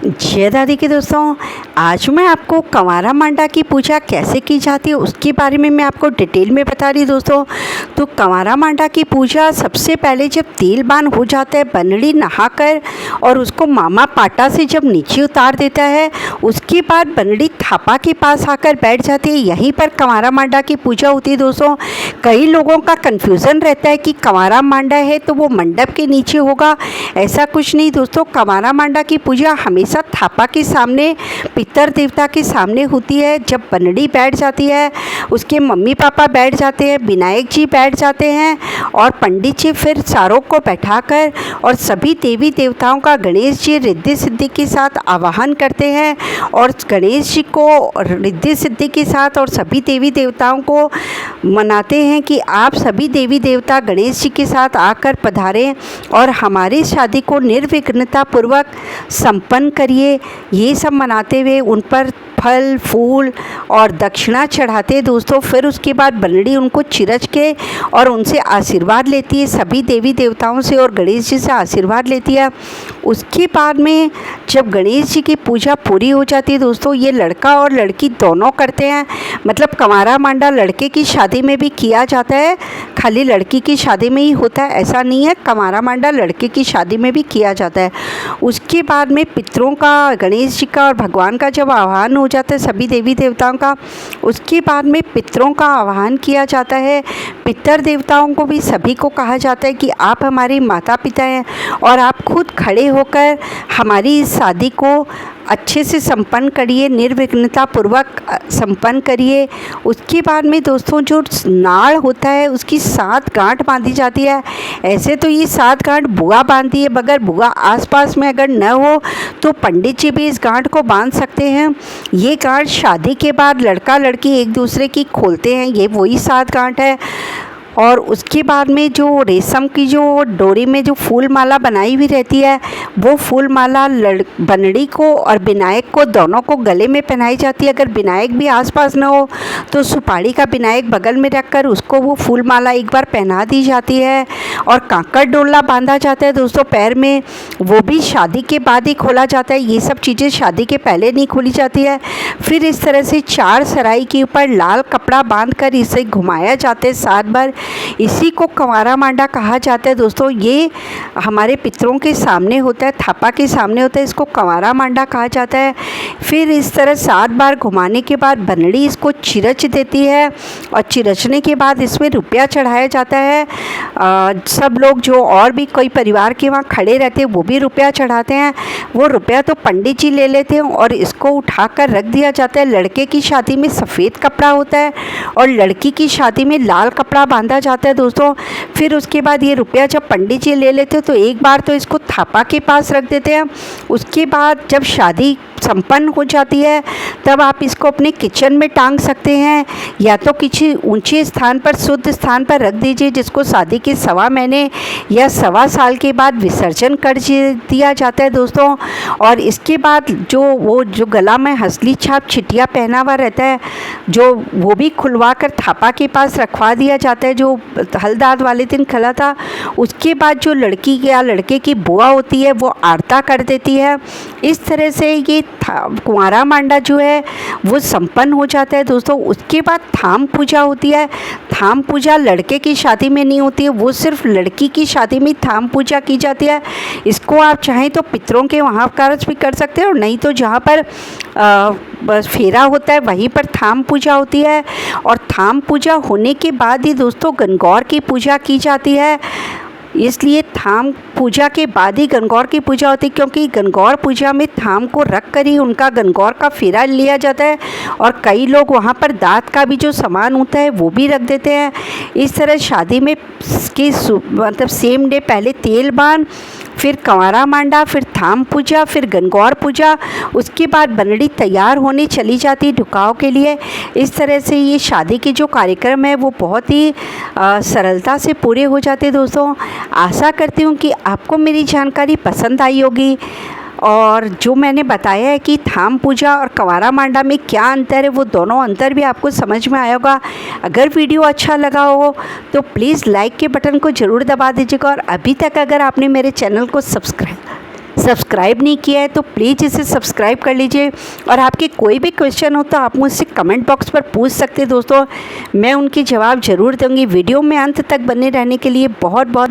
जय दादी के दोस्तों, आज मैं आपको कंवारा मांडा की पूजा कैसे की जाती है उसके बारे में मैं आपको डिटेल में बता रही दोस्तों। तो कंवारा मांडा की पूजा सबसे पहले जब तेल बान हो जाता है, बनड़ी नहाकर और उसको मामा पाटा से जब नीचे उतार देता है, उसके बाद बनड़ी थापा के पास आकर बैठ जाती है। यहीं पर कंवारा मांडा की पूजा होती है दोस्तों। कई लोगों का कन्फ्यूज़न रहता है कि कंवारा मांडा है तो वो मंडप के नीचे होगा, ऐसा कुछ नहीं दोस्तों। कंवारा मांडा की पूजा हमेशा थापा के सामने, पितर देवता के सामने होती है। जब बनड़ी बैठ जाती है, उसके मम्मी पापा बैठ जाते हैं, विनायक जी बैठ जाते हैं और पंडित जी फिर चारों को बैठाकर और सभी देवी देवताओं का गणेश जी रिद्धि सिद्धि के साथ आवाहन करते हैं और गणेश जी को रिद्धि सिद्धि के साथ और सभी देवी देवताओं को मनाते हैं कि आप सभी देवी देवता गणेश जी के साथ आकर पधारें और हमारी शादी को निर्विघ्नता पूर्वक संपन्न करिए। ये सब मनाते हुए उन पर फल फूल और दक्षिणा चढ़ाते हैं दोस्तों। फिर उसके बाद बनड़ी उनको चिरच के और उनसे आशीर्वाद लेती है, सभी देवी देवताओं से और गणेश जी से आशीर्वाद लेती है। उसके बाद में जब गणेश जी की पूजा पूरी हो जाती है दोस्तों, ये लड़का और लड़की दोनों करते हैं। मतलब कंवारा मांडा लड़के की शादी में भी किया जाता है, खाली लड़की की शादी में ही होता है ऐसा नहीं है। कंवारा मांडा लड़के की शादी में भी किया जाता है। उसके बाद में पितरों का, गणेश जी का और भगवान का जब आह्वान हो जाता है सभी देवी देवताओं का, उसके बाद में पितरों का आह्वान किया जाता है। पितर देवताओं को भी सभी को कहा जाता है कि आप हमारे माता पिता हैं और आप खुद खड़े होकर हमारी इस शादी को अच्छे से संपन्न करिए, निर्विघ्नता पूर्वक संपन्न करिए। उसके बाद में दोस्तों जो नाड़ होता है उसकी 7 गांठ बांधी जाती है। ऐसे तो ये 7 गांठ बुआ बांधती है, मगर बुआ आसपास में अगर न हो तो पंडित जी भी इस गांठ को बांध सकते हैं। ये गांठ शादी के बाद लड़का लड़की एक दूसरे की खोलते हैं, ये वही 7 गांठ है। और उसके बाद में जो रेशम की जो डोरी में जो फूल माला बनाई हुई रहती है, वो फूल माला बनड़ी को और विनायक को दोनों को गले में पहनाई जाती है। अगर विनायक भी आसपास न हो तो सुपारी का विनायक बगल में रखकर उसको वो फूल माला एक बार पहना दी जाती है। और कांकड़ डोला बांधा जाता है दोस्तों पैर में, वो भी शादी के बाद ही खोला जाता है। ये सब चीज़ें शादी के पहले नहीं खोली जाती है। फिर इस तरह से 4 सराई के ऊपर लाल कपड़ा बांध कर इसे घुमाया जाता है 7 बार। इसी को कंवारा मांडा कहा जाता है दोस्तों। ये हमारे पितरों के सामने होता है, थापा के सामने होता है, इसको कंवारा मांडा कहा जाता है। फिर इस तरह 7 बार घुमाने के बाद बनड़ी इसको चिरच देती है और चिरचने के बाद इसमें रुपया चढ़ाया जाता है। सब लोग जो और भी कोई परिवार के वहाँ खड़े रहते हैं वो भी रुपया चढ़ाते हैं। वो रुपया तो पंडित जी ले लेते हैं और इसको उठाकर रख दिया जाता है। लड़के की शादी में सफ़ेद कपड़ा होता है और लड़की की शादी में लाल कपड़ा बांधा जाता है दोस्तों। फिर उसके बाद ये रुपया जब पंडित जी ले लेते हैं तो एक बार तो इसको थापा के पास रख देते हैं। उसके बाद जब शादी संपन्न हो जाती है तब आप इसको अपने किचन में टांग सकते हैं, या तो किसी ऊंचे स्थान पर, शुद्ध स्थान पर रख दीजिए, जिसको शादी के 1.25 महीने या 1.25 साल के बाद विसर्जन कर दिया जाता है दोस्तों। और इसके बाद जो गला में हंसली छाप छिटिया पहना हुआ रहता है, जो वो भी खुलवा कर थापा के पास रखवा दिया जाता है, जो हलदाद वाले दिन खला था। उसके बाद जो लड़की या लड़के की बुआ होती है वो आरता कर देती है। इस तरह से ये कंवारा मांडा जो है वो संपन्न हो जाता है दोस्तों। उसके बाद थाम पूजा होती है। थाम पूजा लड़के की शादी में नहीं होती है, वो सिर्फ लड़की की शादी में थाम पूजा की जाती है। इसको आप चाहें तो पितरों के वहाँ कार्य भी कर सकते हैं और नहीं तो जहाँ पर बस फेरा होता है वहीं पर थाम पूजा होती है। और थाम पूजा होने के बाद ही दोस्तों गणगौर की पूजा की जाती है। इसलिए थाम पूजा के बाद ही गणगौर की पूजा होती है, क्योंकि गणगौर पूजा में थाम को रख कर ही उनका गणगौर का फेरा लिया जाता है। और कई लोग वहाँ पर दांत का भी जो सामान होता है वो भी रख देते हैं। इस तरह शादी में मतलब सेम डे पहले तेल बान, फिर कंवारा मांडा, फिर थाम पूजा, फिर गणगौर पूजा, उसके बाद बनड़ी तैयार होने चली जाती है ढुकाव के लिए। इस तरह से ये शादी के जो कार्यक्रम है वो बहुत ही सरलता से पूरे हो जाते हैं दोस्तों। आशा करती हूँ कि आपको मेरी जानकारी पसंद आई होगी और जो मैंने बताया है कि थाम पूजा और कंवारा मांडा में क्या अंतर है, वो दोनों अंतर भी आपको समझ में आया होगा। अगर वीडियो अच्छा लगा हो तो प्लीज़ लाइक के बटन को ज़रूर दबा दीजिएगा और अभी तक अगर आपने मेरे चैनल को सब्सक्राइब नहीं किया है तो प्लीज़ इसे सब्सक्राइब कर लीजिए। और आपके कोई भी क्वेश्चन हो तो आप मुझसे कमेंट बॉक्स पर पूछ सकते हैं दोस्तों, मैं उनके जवाब ज़रूर दूँगी। वीडियो में अंत तक बने रहने के लिए बहुत बहुत